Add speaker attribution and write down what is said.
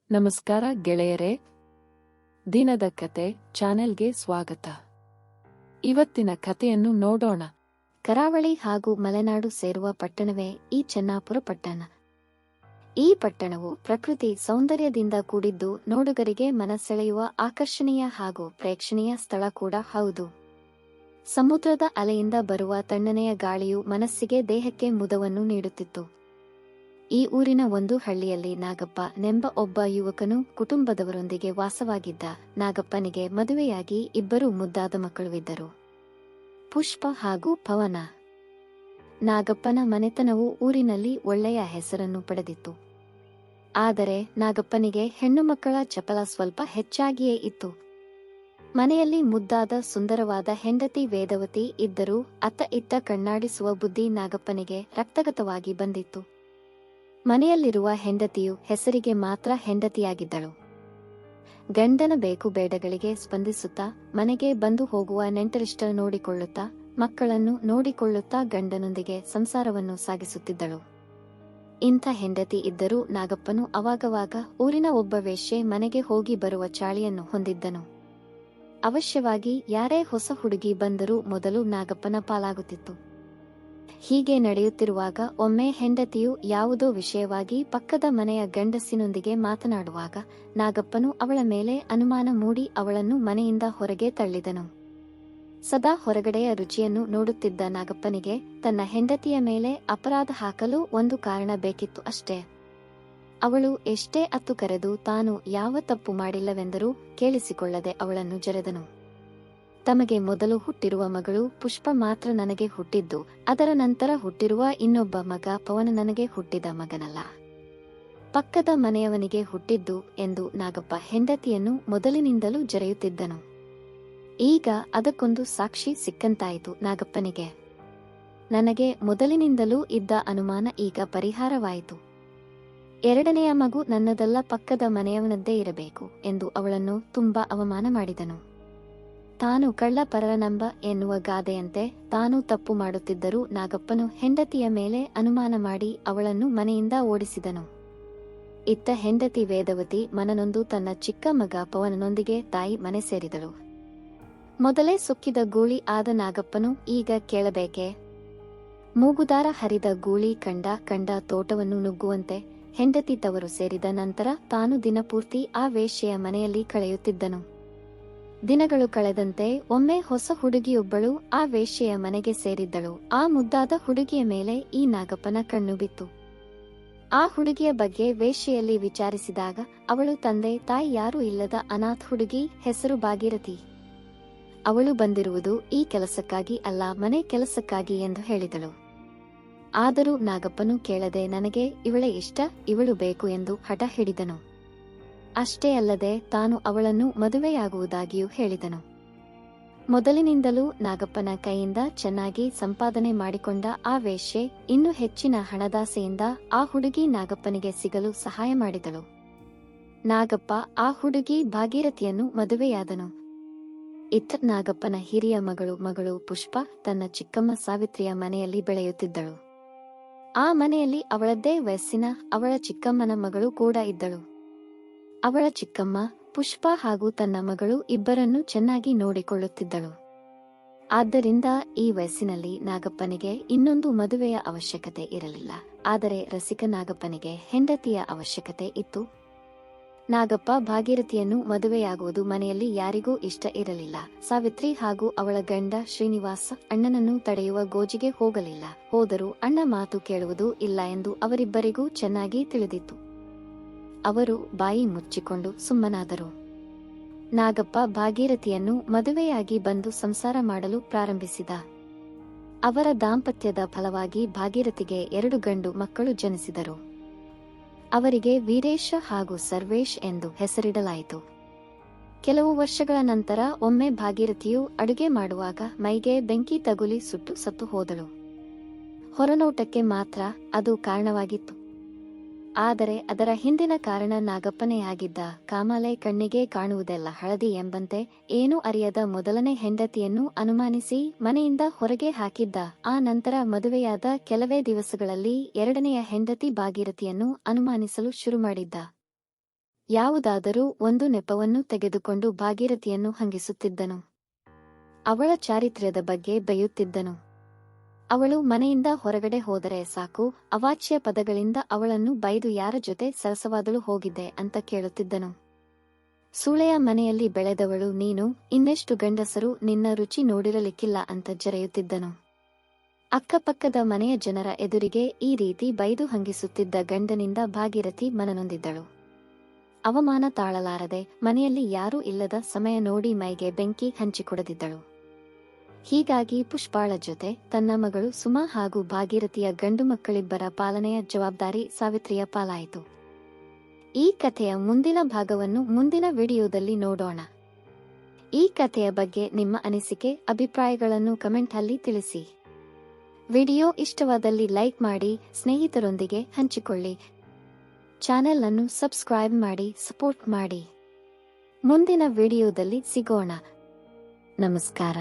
Speaker 1: ನಮಸ್ಕಾರ ಗೆಳೆಯರೇ, ದಿನದ ಕತೆ ಚಾನೆಲ್ಗೆ ಸ್ವಾಗತ. ಇವತ್ತಿನ ಕಥೆಯನ್ನು ನೋಡೋಣ.
Speaker 2: ಕರಾವಳಿ ಹಾಗೂ ಮಲೆನಾಡು ಸೇರುವ ಪಟ್ಟಣವೇ ಈ ಚೆನ್ನಾಪುರ ಪಟ್ಟಣ. ಈ ಪಟ್ಟಣವು ಪ್ರಕೃತಿ ಸೌಂದರ್ಯದಿಂದ ಕೂಡಿದ್ದು ನೋಡುಗರಿಗೆ ಮನಸೆಳೆಯುವ ಆಕರ್ಷಣೀಯ ಹಾಗೂ ಪ್ರೇಕ್ಷಣೀಯ ಸ್ಥಳ ಕೂಡ ಹೌದು. ಸಮುದ್ರದ ಅಲೆಯಿಂದ ಬರುವ ತಣ್ಣನೆಯ ಗಾಳಿಯು ಮನಸ್ಸಿಗೆ ದೇಹಕ್ಕೆ ಮುದವನ್ನು ನೀಡುತ್ತಿತ್ತು. ಈ ಊರಿನ ಒಂದು ಹಳ್ಳಿಯಲ್ಲಿ ನಾಗಪ್ಪ ನೆಂಬ ಒಬ್ಬ ಯುವಕನು ಕುಟುಂಬದವರೊಂದಿಗೆ ವಾಸವಾಗಿದ್ದ. ನಾಗಪ್ಪನಿಗೆ ಮದುವೆಯಾಗಿ ಇಬ್ಬರು ಮುದ್ದಾದ ಮಕ್ಕಳು, ಪುಷ್ಪ ಹಾಗೂ ಪವನ. ನಾಗಪ್ಪನ ಮನೆತನವು ಊರಿನಲ್ಲಿ ಒಳ್ಳೆಯ ಹೆಸರನ್ನು ಪಡೆದಿತ್ತು. ಆದರೆ ನಾಗಪ್ಪನಿಗೆ ಹೆಣ್ಣು ಮಕ್ಕಳ ಚಪಲ ಸ್ವಲ್ಪ ಹೆಚ್ಚಾಗಿಯೇ ಇತ್ತು. ಮನೆಯಲ್ಲಿ ಮುದ್ದಾದ ಸುಂದರವಾದ ಹೆಂಡತಿ ವೇದವತಿ ಇದ್ದರೂ ಅತ್ತ ಇತ್ತ ಕಣ್ಣಾಡಿಸುವ ಬುದ್ಧಿ ನಾಗಪ್ಪನಿಗೆ ರಕ್ತಗತವಾಗಿ ಬಂದಿತ್ತು. ಮನೆಯಲ್ಲಿರುವ ಹೆಂಡತಿಯು ಹೆಸರಿಗೆ ಮಾತ್ರ ಹೆಂಡತಿಯಾಗಿದ್ದಳು. ಗಂಡನ ಬೇಕು ಬೇಡಗಳಿಗೆ ಸ್ಪಂದಿಸುತ್ತಾ, ಮನೆಗೆ ಬಂದು ಹೋಗುವ ನೆಂಟರಿಷ್ಟ ನೋಡಿಕೊಳ್ಳುತ್ತಾ, ಮಕ್ಕಳನ್ನು ನೋಡಿಕೊಳ್ಳುತ್ತಾ ಗಂಡನೊಂದಿಗೆ ಸಂಸಾರವನ್ನು ಸಾಗಿಸುತ್ತಿದ್ದಳು. ಇಂಥ ಹೆಂಡತಿ ಇದ್ದರೂ ನಾಗಪ್ಪನು ಅವಾಗವಾಗ ಊರಿನ ಒಬ್ಬ ವೇಶ್ಯೆ ಮನೆಗೆ ಹೋಗಿ ಬರುವ ಚಾಳಿಯನ್ನು ಹೊಂದಿದ್ದನು. ಅವಶ್ಯವಾಗಿ ಯಾರೇ ಹೊಸ ಹುಡುಗಿ ಬಂದರೂ ಮೊದಲು ನಾಗಪ್ಪನ ಪಾಲಾಗುತ್ತಿತ್ತು. ಹೀಗೆ ನಡೆಯುತ್ತಿರುವಾಗ ಒಮ್ಮೆ ಹೆಂಡತಿಯು ಯಾವುದೋ ವಿಷಯವಾಗಿ ಪಕ್ಕದ ಮನೆಯ ಗಂಡಸಿನೊಂದಿಗೆ ಮಾತನಾಡುವಾಗ ನಾಗಪ್ಪನು ಅವಳ ಮೇಲೆ ಅನುಮಾನ ಮೂಡಿ ಅವಳನ್ನು ಮನೆಯಿಂದ ಹೊರಗೆ ತಳ್ಳಿದನು. ಸದಾ ಹೊರಗಡೆಯ ರುಚಿಯನ್ನು ನೋಡುತ್ತಿದ್ದ ನಾಗಪ್ಪನಿಗೆ ತನ್ನ ಹೆಂಡತಿಯ ಮೇಲೆ ಅಪರಾಧ ಹಾಕಲು ಒಂದು ಕಾರಣ ಬೇಕಿತ್ತು ಅಷ್ಟೇ. ಅವಳು ಎಷ್ಟೇ ಅತ್ತು ಕರೆದು ತಾನು ಯಾವ ತಪ್ಪು ಮಾಡಿಲ್ಲವೆಂದರೂ ಕೇಳಿಸಿಕೊಳ್ಳದೆ ಅವಳನ್ನು ಜರೆದನು. ತಮಗೆ ಮೊದಲು ಹುಟ್ಟಿರುವ ಮಗಳು ಪುಷ್ಪ ಮಾತ್ರ ನನಗೆ ಹುಟ್ಟಿದ್ದು, ಅದರ ನಂತರ ಹುಟ್ಟಿರುವ ಇನ್ನೊಬ್ಬ ಮಗ ಪವನ ನನಗೆ ಹುಟ್ಟಿದ ಮಗನಲ್ಲ, ಪಕ್ಕದ ಮನೆಯವನಿಗೆ ಹುಟ್ಟಿದ್ದು ಎಂದು ನಾಗಪ್ಪ ಹೆಂಡತಿಯನ್ನು ಮೊದಲಿನಿಂದಲೂ ಜರೆಯುತ್ತಿದ್ದನು. ಈಗ ಅದಕ್ಕೊಂದು ಸಾಕ್ಷಿ ಸಿಕ್ಕಂತಾಯಿತು ನಾಗಪ್ಪನಿಗೆ. ನನಗೆ ಮೊದಲಿನಿಂದಲೂ ಇದ್ದ ಅನುಮಾನ ಈಗ ಪರಿಹಾರವಾಯಿತು. ಎರಡನೆಯ ಮಗು ನನ್ನದಲ್ಲ, ಪಕ್ಕದ ಮನೆಯವನದ್ದೇ ಇರಬೇಕು ಎಂದು ಅವಳನ್ನು ತುಂಬಾ ಅವಮಾನ ಮಾಡಿದನು. ತಾನು ಕಳ್ಳ ಪರನಂಬ ಎನ್ನುವ ಗಾದೆಯಂತೆ ತಾನು ತಪ್ಪು ಮಾಡುತ್ತಿದ್ದರೂ ನಾಗಪ್ಪನು ಹೆಂಡತಿಯ ಮೇಲೆ ಅನುಮಾನ ಮಾಡಿ ಅವಳನ್ನು ಮನೆಯಿಂದ ಓಡಿಸಿದನು. ಇತ್ತ ಹೆಂಡತಿ ವೇದವತಿ ಮನನೊಂದು ತನ್ನ ಚಿಕ್ಕ ಮಗ ಪವನನೊಂದಿಗೆ ತಾಯಿ ಮನೆ ಸೇರಿದಳು. ಮೊದಲೇ ಸುಕ್ಕಿದ ಗೂಳಿ ಆದ ನಾಗಪ್ಪನು ಈಗ ಕೇಳಬೇಕೆ? ಮೂಗುದಾರ ಹರಿದ ಗೂಳಿ ಕಂಡ ತೋಟವನ್ನು ನುಗ್ಗುವಂತೆ ಹೆಂಡತಿ ತವರು ಸೇರಿದ ನಂತರ ತಾನು ದಿನಪೂರ್ತಿ ಆ ವೇಶ್ಯೆಯ ಮನೆಯಲ್ಲಿ ಕಳೆಯುತ್ತಿದ್ದನು. ದಿನಗಳು ಕಳೆದಂತೆ ಒಮ್ಮೆ ಹೊಸ ಹುಡುಗಿಯೊಬ್ಬಳು ಆ ವೇಶ್ಯೆಯ ಮನೆಗೆ ಸೇರಿದ್ದಳು. ಆ ಮುದ್ದಾದ ಹುಡುಗಿಯ ಮೇಲೆ ಈ ನಾಗಪ್ಪನ ಕಣ್ಣು ಬಿತ್ತು. ಆ ಹುಡುಗಿಯ ಬಗ್ಗೆ ವೇಶ್ಯೆಯಲ್ಲಿ ವಿಚಾರಿಸಿದಾಗ ಅವಳು ತಂದೆ ತಾಯಿ ಯಾರೂ ಇಲ್ಲದ ಅನಾಥ ಹುಡುಗಿ, ಹೆಸರು ಭಾಗೀರಥಿ. ಅವಳು ಬಂದಿರುವುದು ಈ ಕೆಲಸಕ್ಕಾಗಿ ಅಲ್ಲ, ಮನೆ ಕೆಲಸಕ್ಕಾಗಿ ಎಂದು ಹೇಳಿದಳು. ಆದರೂ ನಾಗಪ್ಪನು ಕೇಳದೆ ನನಗೆ ಇವಳೇ ಇಷ್ಟ, ಇವಳು ಬೇಕು ಎಂದು ಹಠ ಹಿಡಿದನು. ಅಷ್ಟೇ ಅಲ್ಲದೆ ತಾನು ಅವಳನ್ನು ಮದುವೆಯಾಗುವುದಾಗಿಯೂ ಹೇಳಿದನು. ಮೊದಲಿನಿಂದಲೂ ನಾಗಪ್ಪನ ಕೈಯಿಂದ ಚೆನ್ನಾಗಿ ಸಂಪಾದನೆ ಮಾಡಿಕೊಂಡ ಆ ವೇಶ್ಯೆ ಇನ್ನೂ ಹೆಚ್ಚಿನ ಹಣದಾಸೆಯಿಂದ ಆ ಹುಡುಗಿ ನಾಗಪ್ಪನಿಗೆ ಸಿಗಲು ಸಹಾಯ ಮಾಡಿದಳು. ನಾಗಪ್ಪ ಆ ಹುಡುಗಿ ಭಾಗೀರಥಿಯನ್ನು ಮದುವೆಯಾದನು. ಇತ್ತ ನಾಗಪ್ಪನ ಹಿರಿಯ ಮಗಳು ಪುಷ್ಪ ತನ್ನ ಚಿಕ್ಕಮ್ಮ ಸಾವಿತ್ರಿಯ ಮನೆಯಲ್ಲಿ ಬೆಳೆಯುತ್ತಿದ್ದಳು. ಆ ಮನೆಯಲ್ಲಿ ಅವಳದ್ದೇ ವಯಸ್ಸಿನ ಅವಳ ಚಿಕ್ಕಮ್ಮನ ಮಗಳು ಕೂಡ ಇದ್ದಳು. ಅವಳ ಚಿಕ್ಕಮ್ಮ ಪುಷ್ಪ ಹಾಗೂ ತನ್ನ ಮಗಳು ಇಬ್ಬರನ್ನು ಚೆನ್ನಾಗಿ ನೋಡಿಕೊಳ್ಳುತ್ತಿದ್ದಳು. ಆದ್ದರಿಂದ ಈ ವಯಸ್ಸಿನಲ್ಲಿ ನಾಗಪ್ಪನಿಗೆ ಇನ್ನೊಂದು ಮದುವೆಯ ಅವಶ್ಯಕತೆ ಇರಲಿಲ್ಲ. ಆದರೆ ರಸಿಕ ನಾಗಪ್ಪನಿಗೆ ಹೆಂಡತಿಯ ಅವಶ್ಯಕತೆ ಇತ್ತು. ನಾಗಪ್ಪ ಭಾಗೀರಥಿಯನ್ನು ಮದುವೆಯಾಗುವುದು ಮನೆಯಲ್ಲಿ ಯಾರಿಗೂ ಇಷ್ಟ ಇರಲಿಲ್ಲ. ಸಾವಿತ್ರಿ ಹಾಗೂ ಅವಳ ಗಂಡ ಶ್ರೀನಿವಾಸ ಅಣ್ಣನನ್ನು ತಡೆಯುವ ಗೋಜಿಗೆ ಹೋಗಲಿಲ್ಲ. ಹೋದರೂ ಅಣ್ಣ ಮಾತು ಕೇಳುವುದೂ ಇಲ್ಲ ಎಂದು ಅವರಿಬ್ಬರಿಗೂ ಚೆನ್ನಾಗಿ ತಿಳಿದಿತ್ತು. ಅವರು ಬಾಯಿ ಮುಚ್ಚಿಕೊಂಡು ಸುಮ್ಮನಾದರು. ನಾಗಪ್ಪ ಭಾಗೀರಥಿಯನ್ನು ಮದುವೆಯಾಗಿ ಬಂದು ಸಂಸಾರ ಮಾಡಲು ಪ್ರಾರಂಭಿಸಿದ. ಅವರ ದಾಂಪತ್ಯದ ಫಲವಾಗಿ ಭಾಗೀರಥಿಗೆ 2 ಗಂಡು ಮಕ್ಕಳು ಜನಿಸಿದರು. ಅವರಿಗೆ ವೀರೇಶ ಹಾಗೂ ಸರ್ವೇಶ್ ಎಂದು ಹೆಸರಿಡಲಾಯಿತು. ಕೆಲವು ವರ್ಷಗಳ ನಂತರ ಒಮ್ಮೆ ಭಾಗೀರಥಿಯು ಅಡುಗೆ ಮಾಡುವಾಗ ಮೈಗೆ ಬೆಂಕಿ ತಗುಲಿ ಸುಟ್ಟು ಸತ್ತು ಹೋದಳು. ಹೊರನೋಟಕ್ಕೆ ಮಾತ್ರ ಅದು ಕಾರಣವಾಗಿತ್ತು. ಆದರೆ ಅದರ ಹಿಂದಿನ ಕಾರಣ ನಾಗಪ್ಪನೇ ಆಗಿದ್ದ. ಕಾಮಾಲೆ ಕಣ್ಣಿಗೆ ಕಾಣುವುದೆಲ್ಲ ಹಳದಿ ಎಂಬಂತೆ ಏನೂ ಅರಿಯದ ಮೊದಲನೇ ಹೆಂಡತಿಯನ್ನು ಅನುಮಾನಿಸಿ ಮನೆಯಿಂದ ಹೊರಗೆ ಹಾಕಿದ್ದ. ಆ ನಂತರ ಮದುವೆಯಾದ ಕೆಲವೇ ದಿವಸಗಳಲ್ಲಿ ಎರಡನೆಯ ಹೆಂಡತಿ ಭಾಗೀರಥಿಯನ್ನು ಅನುಮಾನಿಸಲು ಶುರು ಮಾಡಿದ್ದ. ಯಾವುದಾದರೂ ಒಂದು ನೆಪವನ್ನು ತೆಗೆದುಕೊಂಡು ಭಾಗೀರಥಿಯನ್ನು ಹಂಗಿಸುತ್ತಿದ್ದನು. ಅವಳ ಚಾರಿತ್ರ್ಯದ ಬಗ್ಗೆ ಬೈಯುತ್ತಿದ್ದನು. ಅವಳು ಮನೆಯಿಂದ ಹೊರಗಡೆ ಹೋದರೆ ಸಾಕು, ಅವಾಚ್ಯ ಪದಗಳಿಂದ ಅವಳನ್ನು ಬೈದು ಯಾರ ಜೊತೆ ಸರಸವಾದಳು ಹೋಗಿದ್ದೆ ಅಂತ ಕೇಳುತ್ತಿದ್ದನು. ಸೂಳೆಯ ಮನೆಯಲ್ಲಿ ಬೆಳೆದವಳು ನೀನು, ಇನ್ನೆಷ್ಟು ಗಂಡಸರು ನಿನ್ನ ರುಚಿ ನೋಡಿರಲಿಕ್ಕಿಲ್ಲ ಅಂತ ಜರೆಯುತ್ತಿದ್ದನು. ಅಕ್ಕಪಕ್ಕದ ಮನೆಯ ಜನರ ಎದುರಿಗೆ ಈ ರೀತಿ ಬೈದು ಹಂಗಿಸುತ್ತಿದ್ದ ಗಂಡನಿಂದ ಭಾಗೀರಥಿ ಮನನೊಂದಿದ್ದಳು. ಅವಮಾನ ತಾಳಲಾರದೆ ಮನೆಯಲ್ಲಿ ಯಾರೂ ಇಲ್ಲದ ಸಮಯ ನೋಡಿ ಮೈಗೆ ಬೆಂಕಿ ಹಂಚಿಕೊಡದಿದ್ದಳು. ಹೀಗಾಗಿ ಪುಷ್ಪಾಳ ಜೊತೆ ತನ್ನ ಮಗಳು ಸುಮಾ ಹಾಗೂ ಭಾಗೀರಥಿಯ ಗಂಡು ಮಕ್ಕಳಿಬ್ಬರ ಪಾಲನೆಯ ಜವಾಬ್ದಾರಿ ಸಾವಿತ್ರಿಯ ಪಾಲಾಯಿತು. ಈ ಕಥೆಯ ಮುಂದಿನ ಭಾಗವನ್ನು ಮುಂದಿನ ವಿಡಿಯೋದಲ್ಲಿ ನೋಡೋಣ. ಈ ಕಥೆಯ ಬಗ್ಗೆ ನಿಮ್ಮ ಅನಿಸಿಕೆ, ಅಭಿಪ್ರಾಯಗಳನ್ನು ಕಮೆಂಟ್ ಅಲ್ಲಿ ತಿಳಿಸಿ. ವಿಡಿಯೋ ಇಷ್ಟವಾದಲ್ಲಿ ಲೈಕ್ ಮಾಡಿ, ಸ್ನೇಹಿತರೊಂದಿಗೆ ಹಂಚಿಕೊಳ್ಳಿ. ಚಾನೆಲ್ ಅನ್ನು ಸಬ್ಸ್ಕ್ರೈಬ್ ಮಾಡಿ ಸಪೋರ್ಟ್ ಮಾಡಿ. ಮುಂದಿನ ವಿಡಿಯೋದಲ್ಲಿ ಸಿಗೋಣ. ನಮಸ್ಕಾರ.